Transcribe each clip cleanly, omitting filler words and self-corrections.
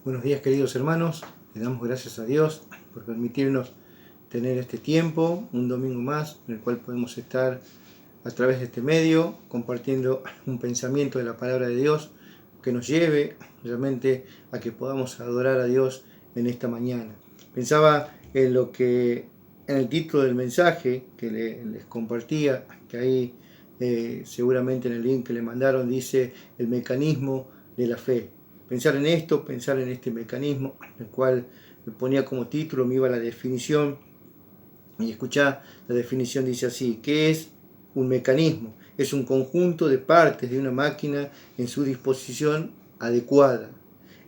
Buenos días, queridos hermanos. Le damos gracias a Dios por permitirnos tener este tiempo, un domingo más, en el cual podemos estar a través de este medio compartiendo un pensamiento de la palabra de Dios que nos lleve realmente a que podamos adorar a Dios en esta mañana. Pensaba en en el título del mensaje que les compartía, que ahí seguramente en el link que le mandaron dice el mecanismo de la fe. Pensar en esto, pensar en este mecanismo, el cual me ponía como título, me iba a la definición, y escuchá, la definición dice así: ¿qué es un mecanismo? Es un conjunto de partes de una máquina en su disposición adecuada.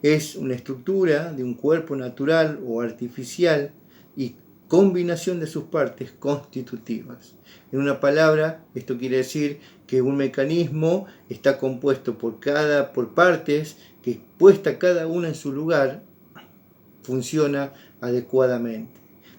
Es una estructura de un cuerpo natural o artificial y combinación de sus partes constitutivas. En una palabra, esto quiere decir que un mecanismo está compuesto por partes que, puesta cada una en su lugar, funciona adecuadamente.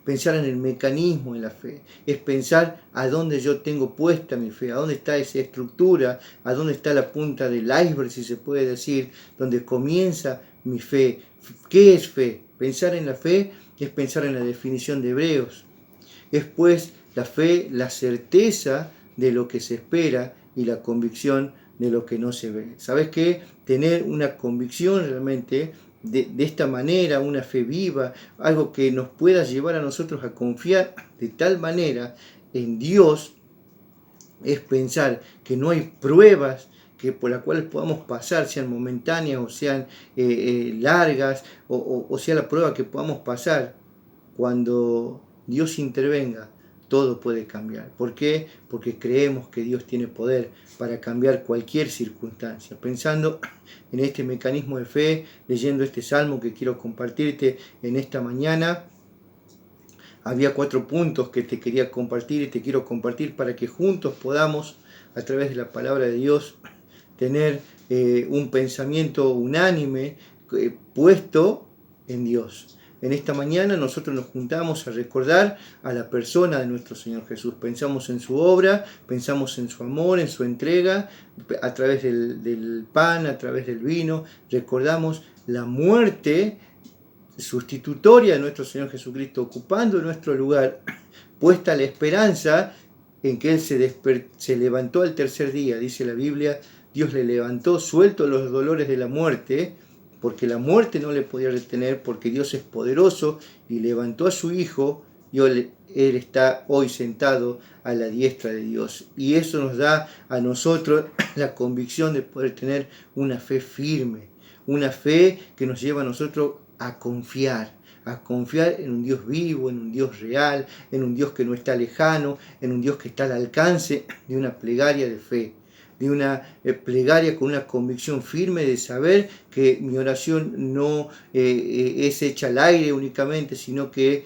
Pensar en el mecanismo de la fe es pensar a dónde yo tengo puesta mi fe, a dónde está esa estructura, a dónde está la punta del iceberg, si se puede decir, donde comienza mi fe. ¿Qué es fe? Pensar en la fe es pensar en la definición de Hebreos. Es pues la fe, la certeza de lo que se espera y la convicción de lo que no se ve. ¿Sabes qué? Tener una convicción realmente de esta manera, una fe viva, algo que nos pueda llevar a nosotros a confiar de tal manera en Dios, es pensar que no hay pruebas por las cuales podamos pasar, sean momentáneas o sean largas, o sea la prueba que podamos pasar. Cuando Dios intervenga, todo puede cambiar. ¿Por qué? Porque creemos que Dios tiene poder para cambiar cualquier circunstancia. Pensando en este mecanismo de fe, leyendo este salmo que quiero compartirte en esta mañana, había 4 puntos que te quería compartir y te quiero compartir para que juntos podamos, a través de la palabra de Dios, tener un pensamiento unánime puesto en Dios. En esta mañana nosotros nos juntamos a recordar a la persona de nuestro Señor Jesús. Pensamos en su obra, pensamos en su amor, en su entrega, a través del pan, a través del vino. Recordamos la muerte sustitutoria de nuestro Señor Jesucristo, ocupando nuestro lugar, puesta la esperanza en que Él se levantó al tercer día. Dice la Biblia, Dios le levantó, suelto los dolores de la muerte, porque la muerte no le podía retener, porque Dios es poderoso, y levantó a su Hijo, y Él está hoy sentado a la diestra de Dios. Y eso nos da a nosotros la convicción de poder tener una fe firme, una fe que nos lleva a nosotros a confiar en un Dios vivo, en un Dios real, en un Dios que no está lejano, en un Dios que está al alcance de una plegaria de fe, de una plegaria con una convicción firme de saber que mi oración no es hecha al aire únicamente, sino que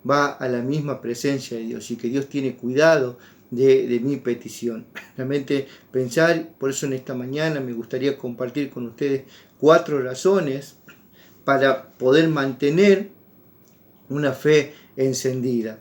va a la misma presencia de Dios y que Dios tiene cuidado de mi petición. Realmente pensar, por eso en esta mañana me gustaría compartir con ustedes 4 razones para poder mantener una fe encendida,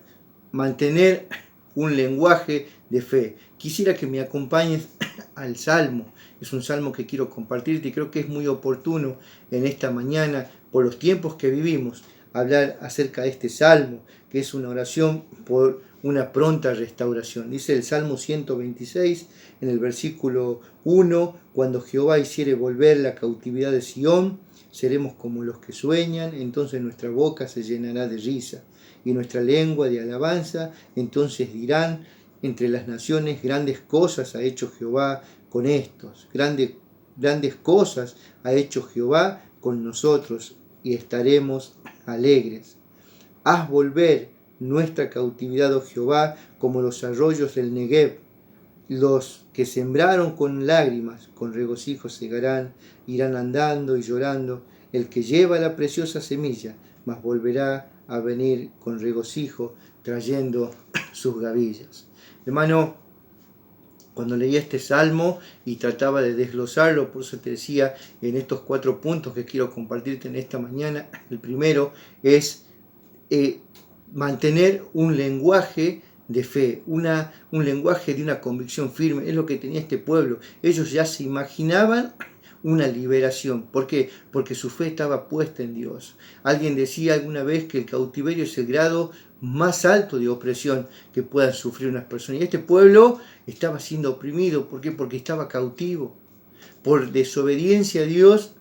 mantener un lenguaje de fe. Quisiera que me acompañes al Salmo. Es un salmo que quiero compartirte y creo que es muy oportuno en esta mañana, por los tiempos que vivimos, hablar acerca de este salmo, que es una oración por una pronta restauración. Dice el Salmo 126 en el versículo 1: cuando Jehová hiciere volver la cautividad de Sión, seremos como los que sueñan, entonces nuestra boca se llenará de risa y nuestra lengua de alabanza. Entonces dirán entre las naciones, grandes cosas ha hecho Jehová con estos, grandes cosas ha hecho Jehová con nosotros, y estaremos alegres. Haz volver nuestra cautividad, oh Jehová, como los arroyos del Negev. Los que sembraron con lágrimas, con regocijo segarán, irán andando y llorando. El que lleva la preciosa semilla, mas volverá a venir con regocijo, trayendo sus gavillas. Hermano, cuando leí este salmo y trataba de desglosarlo, por eso te decía en estos 4 puntos que quiero compartirte en esta mañana, el primero es mantener un lenguaje de fe, un lenguaje de una convicción firme. Es lo que tenía este pueblo. Ellos ya se imaginaban una liberación. ¿Por qué? Porque su fe estaba puesta en Dios. Alguien decía alguna vez que el cautiverio es el grado más alto de opresión que puedan sufrir unas personas. Y este pueblo estaba siendo oprimido. ¿Por qué? Porque estaba cautivo. Por desobediencia a Dios,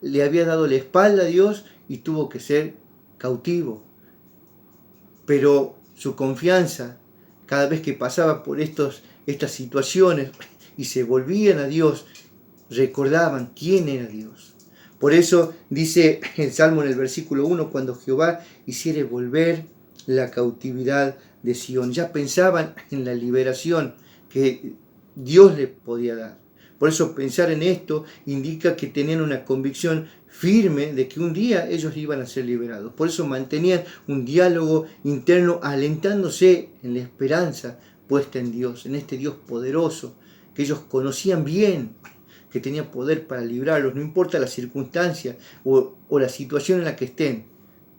le había dado la espalda a Dios y tuvo que ser cautivo. Pero su confianza, cada vez que pasaba por estas situaciones y se volvían a Dios, recordaban quién era Dios. Por eso dice el Salmo en el versículo 1, cuando Jehová hiciere volver la cautividad de Sión. Ya pensaban en la liberación que Dios les podía dar. Por eso pensar en esto indica que tenían una convicción firme de que un día ellos iban a ser liberados. Por eso mantenían un diálogo interno alentándose en la esperanza puesta en Dios, en este Dios poderoso que ellos conocían bien, que tenía poder para librarlos, no importa la circunstancia o la situación en la que estén.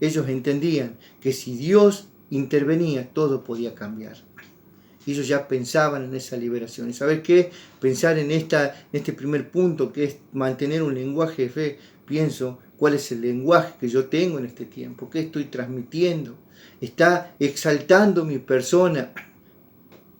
Ellos entendían que si Dios intervenía, todo podía cambiar. Y ellos ya pensaban en esa liberación. ¿Y sabes qué? Pensar en este primer punto, que es mantener un lenguaje de fe. Pienso, ¿cuál es el lenguaje que yo tengo en este tiempo? ¿Qué estoy transmitiendo? ¿Está exaltando mi persona,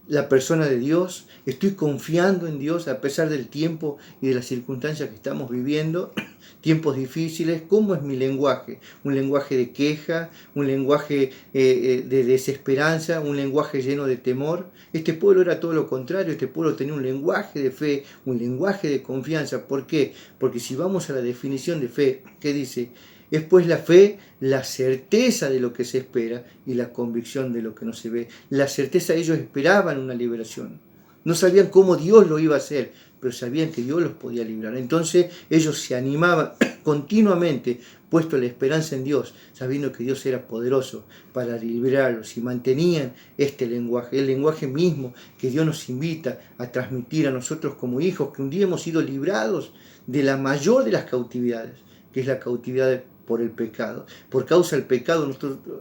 la persona de Dios? ¿Estoy confiando en Dios a pesar del tiempo y de las circunstancias que estamos viviendo? Tiempos difíciles. ¿Cómo es mi lenguaje? ¿Un lenguaje de queja? ¿Un lenguaje de desesperanza? ¿Un lenguaje lleno de temor? Este pueblo era todo lo contrario. Este pueblo tenía un lenguaje de fe, un lenguaje de confianza. ¿Por qué? Porque si vamos a la definición de fe, ¿qué dice? Es pues la fe, la certeza de lo que se espera y la convicción de lo que no se ve. La certeza, ellos esperaban una liberación. No sabían cómo Dios lo iba a hacer, pero sabían que Dios los podía librar. Entonces ellos se animaban continuamente, puesto la esperanza en Dios, sabiendo que Dios era poderoso para librarlos, y mantenían este lenguaje, el lenguaje mismo que Dios nos invita a transmitir a nosotros como hijos, que un día hemos sido librados de la mayor de las cautividades, que es la cautividad por el pecado. Por causa del pecado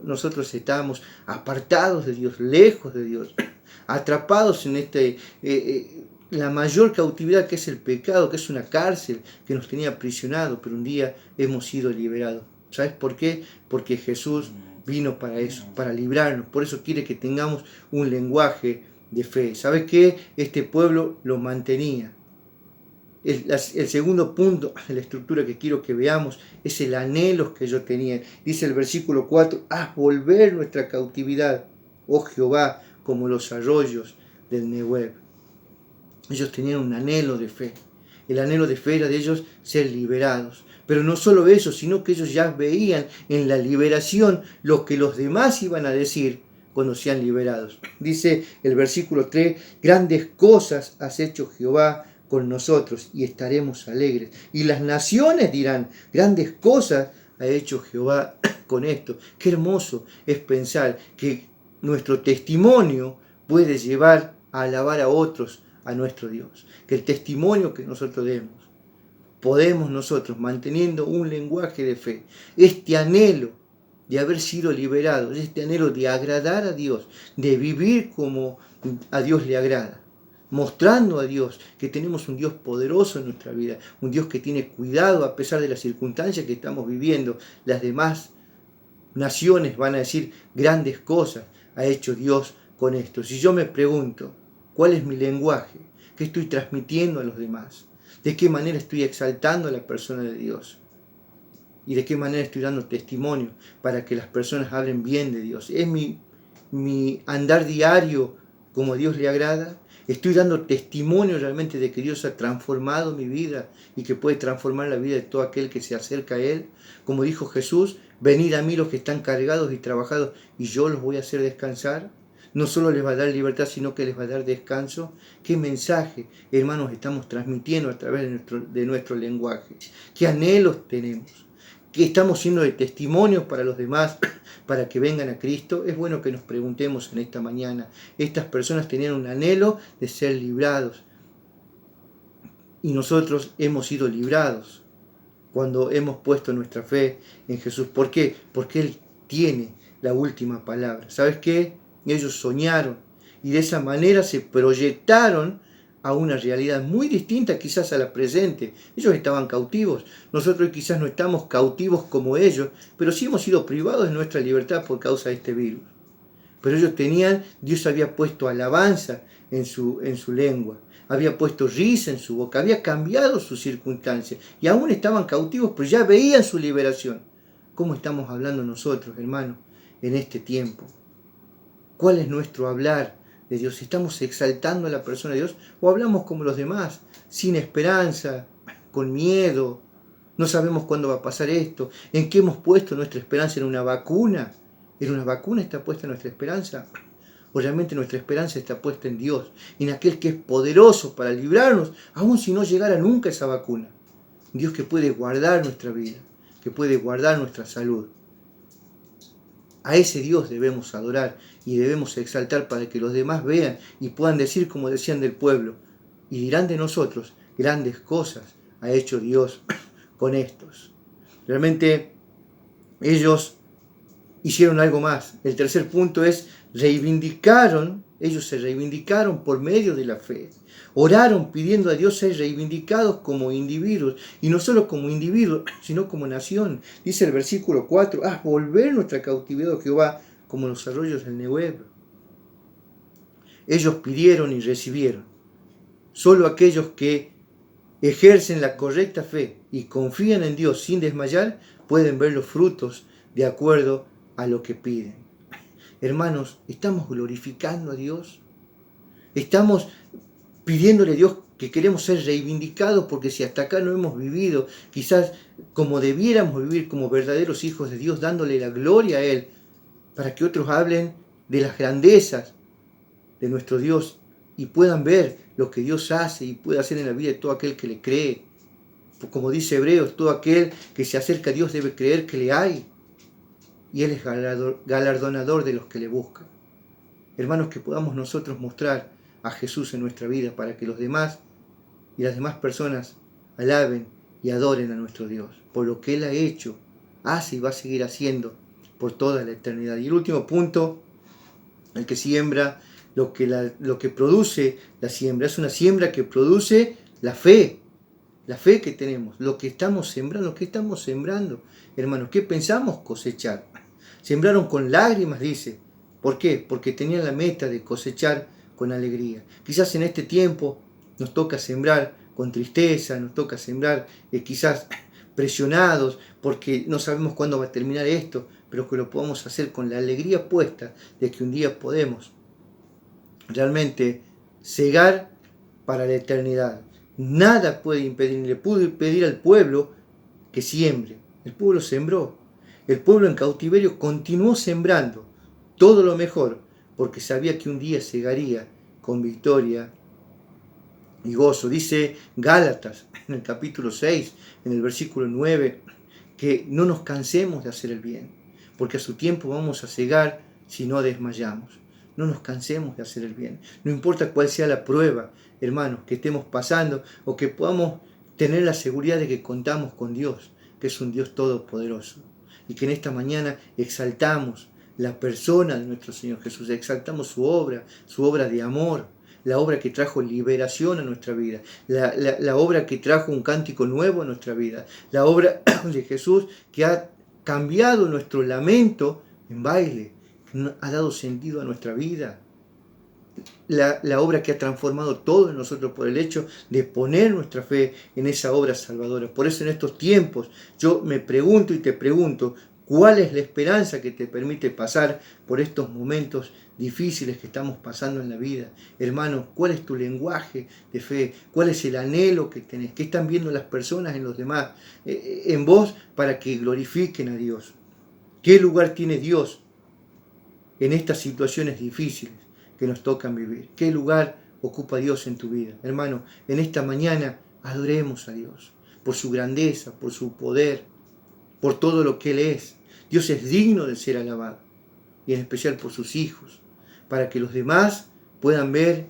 nosotros estábamos apartados de Dios, lejos de Dios, atrapados en la mayor cautividad, que es el pecado, que es una cárcel que nos tenía aprisionados, pero un día hemos sido liberados. ¿Sabes por qué? Porque Jesús vino para eso, para librarnos. Por eso quiere que tengamos un lenguaje de fe. ¿Sabes qué? Este pueblo lo mantenía. El segundo punto de la estructura que quiero que veamos es el anhelo que ellos tenían. Dice el versículo 4, haz volver nuestra cautividad, oh Jehová, como los arroyos del Nehueb. Ellos tenían un anhelo de fe. El anhelo de fe era de ellos ser liberados. Pero no solo eso, sino que ellos ya veían en la liberación lo que los demás iban a decir cuando sean liberados. Dice el versículo 3, grandes cosas has hecho Jehová con nosotros y estaremos alegres. Y las naciones dirán, grandes cosas ha hecho Jehová con esto. Qué hermoso es pensar que nuestro testimonio puede llevar a alabar a otros a nuestro Dios. Que el testimonio que nosotros demos, podemos nosotros, manteniendo un lenguaje de fe, este anhelo de haber sido liberados, este anhelo de agradar a Dios, de vivir como a Dios le agrada, mostrando a Dios que tenemos un Dios poderoso en nuestra vida, un Dios que tiene cuidado a pesar de las circunstancias que estamos viviendo. Las demás naciones van a decir, grandes cosas ha hecho Dios con esto. Si yo me pregunto, ¿cuál es mi lenguaje? ¿Qué estoy transmitiendo a los demás? ¿De qué manera estoy exaltando a la persona de Dios? ¿Y de qué manera estoy dando testimonio para que las personas hablen bien de Dios? ¿Es mi andar diario como a Dios le agrada? ¿Estoy dando testimonio realmente de que Dios ha transformado mi vida y que puede transformar la vida de todo aquel que se acerca a Él? Como dijo Jesús, venid a mí los que están cargados y trabajados y yo los voy a hacer descansar. No solo les va a dar libertad, sino que les va a dar descanso. ¿Qué mensaje, hermanos, estamos transmitiendo a través de nuestro lenguaje? ¿Qué anhelos tenemos? ¿Qué estamos siendo de testimonio para los demás, para que vengan a Cristo? Es bueno que nos preguntemos en esta mañana. Estas personas tenían un anhelo de ser librados. Y nosotros hemos sido librados cuando hemos puesto nuestra fe en Jesús. ¿Por qué? Porque Él tiene la última palabra. ¿Sabes qué? Ellos soñaron y de esa manera se proyectaron a una realidad muy distinta quizás a la presente. Ellos estaban cautivos, nosotros quizás no estamos cautivos como ellos, pero sí hemos sido privados de nuestra libertad por causa de este virus. Pero ellos Dios había puesto alabanza en su lengua, había puesto risa en su boca, había cambiado sus circunstancias y aún estaban cautivos, pero ya veían su liberación. ¿Cómo estamos hablando nosotros, hermanos, en este tiempo? ¿Cuál es nuestro hablar de Dios? ¿Estamos exaltando a la persona de Dios o hablamos como los demás, sin esperanza, con miedo? No sabemos cuándo va a pasar esto. ¿En qué hemos puesto nuestra esperanza? ¿En una vacuna? ¿En una vacuna está puesta nuestra esperanza? ¿O realmente nuestra esperanza está puesta en Dios? En aquel que es poderoso para librarnos, aun si no llegara nunca esa vacuna. Dios que puede guardar nuestra vida, que puede guardar nuestra salud. A ese Dios debemos adorar y debemos exaltar para que los demás vean y puedan decir como decían del pueblo. Y dirán de nosotros, grandes cosas ha hecho Dios con estos. Realmente ellos hicieron algo más. El tercer punto es ellos se reivindicaron por medio de la fe. Oraron pidiendo a Dios ser reivindicados como individuos, y no solo como individuos, sino como nación. Dice el versículo 4, haz volver nuestra cautividad, oh Jehová, como los arroyos del Negev. Ellos pidieron y recibieron. Solo aquellos que ejercen la correcta fe y confían en Dios sin desmayar, pueden ver los frutos de acuerdo a lo que piden. Hermanos, ¿estamos glorificando a Dios? ¿Estamos pidiéndole a Dios que queremos ser reivindicados? Porque si hasta acá no hemos vivido quizás como debiéramos vivir como verdaderos hijos de Dios, dándole la gloria a Él, para que otros hablen de las grandezas de nuestro Dios y puedan ver lo que Dios hace y puede hacer en la vida de todo aquel que le cree. Como dice Hebreos, todo aquel que se acerca a Dios debe creer que le hay. Y Él es galardonador de los que le buscan. Hermanos, que podamos nosotros mostrar a Jesús en nuestra vida para que los demás y las demás personas alaben y adoren a nuestro Dios por lo que Él ha hecho, hace y va a seguir haciendo por toda la eternidad. Y el último punto, el que siembra, lo que produce la siembra, es una siembra que produce la fe que tenemos, lo que estamos sembrando, hermanos, ¿qué pensamos cosechar? Sembraron con lágrimas, dice. ¿Por qué? Porque tenían la meta de cosechar con alegría. Quizás en este tiempo nos toca sembrar con tristeza, nos toca sembrar quizás presionados, porque no sabemos cuándo va a terminar esto, pero que lo podamos hacer con la alegría puesta de que un día podemos realmente cegar para la eternidad. Nada puede impedir, ni le pudo impedir al pueblo que siembre. El pueblo sembró. El pueblo en cautiverio continuó sembrando todo lo mejor, porque sabía que un día segaría con victoria y gozo. Dice Gálatas en el capítulo 6, en el versículo 9, que no nos cansemos de hacer el bien, porque a su tiempo vamos a cegar si no desmayamos. No nos cansemos de hacer el bien. No importa cuál sea la prueba, hermanos, que estemos pasando o que podamos tener la seguridad de que contamos con Dios, que es un Dios todopoderoso. Y que en esta mañana exaltamos la persona de nuestro Señor Jesús, exaltamos su obra de amor, la obra que trajo liberación a nuestra vida, la obra que trajo un cántico nuevo a nuestra vida, la obra de Jesús que ha cambiado nuestro lamento en baile, que ha dado sentido a nuestra vida. La obra que ha transformado todo en nosotros por el hecho de poner nuestra fe en esa obra salvadora. Por eso en estos tiempos yo me pregunto y te pregunto, ¿cuál es la esperanza que te permite pasar por estos momentos difíciles que estamos pasando en la vida? Hermanos, ¿cuál es tu lenguaje de fe? ¿Cuál es el anhelo que tenés? ¿Qué están viendo las personas en los demás, en vos, para que glorifiquen a Dios? ¿Qué lugar tiene Dios en estas situaciones difíciles que nos tocan vivir? ¿Qué lugar ocupa Dios en tu vida? Hermano, en esta mañana adoremos a Dios por su grandeza, por su poder, por todo lo que Él es. Dios es digno de ser alabado, y en especial por sus hijos, para que los demás puedan ver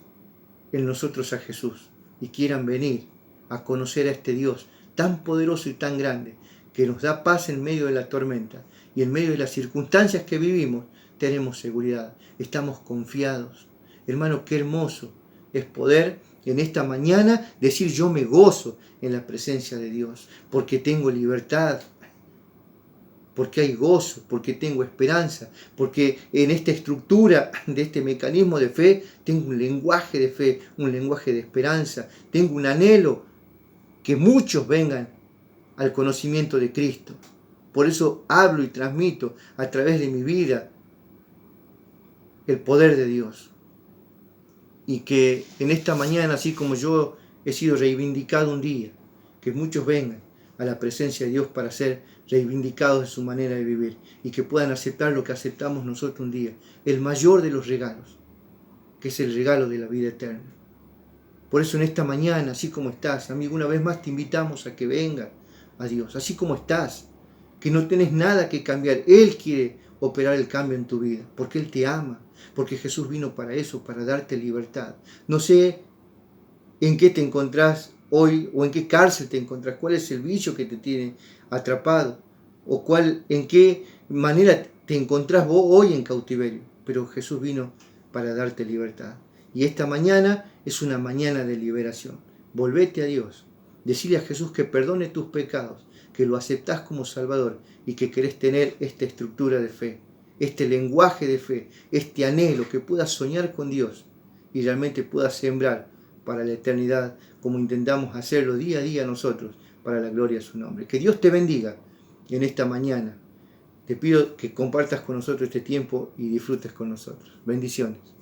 en nosotros a Jesús y quieran venir a conocer a este Dios tan poderoso y tan grande, que nos da paz en medio de la tormenta y en medio de las circunstancias que vivimos. Tenemos seguridad, estamos confiados. Hermano, qué hermoso es poder en esta mañana decir: yo me gozo en la presencia de Dios, porque tengo libertad, porque hay gozo, porque tengo esperanza, porque en esta estructura de este mecanismo de fe tengo un lenguaje de fe, un lenguaje de esperanza, tengo un anhelo que muchos vengan al conocimiento de Cristo. Por eso hablo y transmito a través de mi vida el poder de Dios. Y que en esta mañana, así como yo he sido reivindicado un día, que muchos vengan a la presencia de Dios para ser reivindicados de su manera de vivir y que puedan aceptar lo que aceptamos nosotros un día, el mayor de los regalos, que es el regalo de la vida eterna. Por eso en esta mañana, así como estás, amigo, una vez más te invitamos a que vengas a Dios, así como estás, que no tenés nada que cambiar. Él quiere operar el cambio en tu vida, porque Él te ama, porque Jesús vino para eso, para darte libertad. No sé en qué te encontrás hoy o en qué cárcel te encontrás, cuál es el vicio que te tiene atrapado o en qué manera te encontrás vos hoy en cautiverio, pero Jesús vino para darte libertad. Y esta mañana es una mañana de liberación. Volvete a Dios, decirle a Jesús que perdone tus pecados, que lo aceptás como Salvador y que querés tener esta estructura de fe, este lenguaje de fe, este anhelo, que puedas soñar con Dios y realmente puedas sembrar para la eternidad, como intentamos hacerlo día a día nosotros, para la gloria de su nombre. Que Dios te bendiga en esta mañana. Te pido que compartas con nosotros este tiempo y disfrutes con nosotros. Bendiciones.